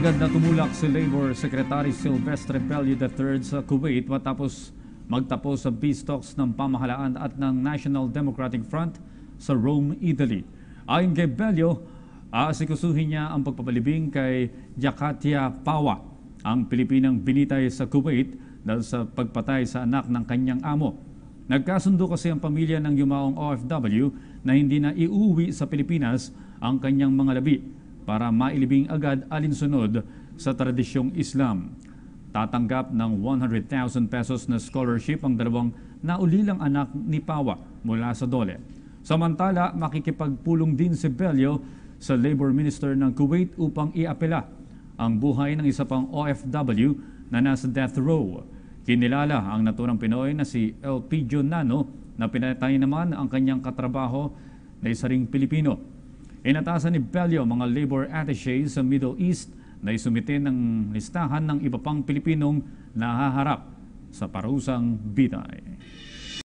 Agad na tumulak si Labor Secretary Silvestre Bello III sa Kuwait matapos magtapos sa peace talks ng pamahalaan at ng National Democratic Front sa Rome, Italy. Ayon kay Bello, aasikusuhin niya ang pagpapalibing kay Jakatia Pawa, ang Pilipinang binitay sa Kuwait dahil sa pagpatay sa anak ng kanyang amo. Nagkasundo kasi ang pamilya ng yumaong OFW na hindi na iuwi sa Pilipinas ang kanyang mga labi para mailibing agad alinsunod sa tradisyong Islam. Tatanggap ng 100,000 pesos na scholarship ang dalawang naulilang anak ni Pawa mula sa Dole. Samantala, makikipagpulong din si Bello sa Labor Minister ng Kuwait upang iapela ang buhay ng isa pang OFW na nasa death row. Kinilala ang naturang Pinoy na si Elpidio Nano na pinatay naman ang kanyang katrabaho na isa ring Pilipino. Inatasan ni Bello mga labor attaches sa Middle East na isumite ng listahan ng iba pang Pilipinong nahaharap sa parusang bitay.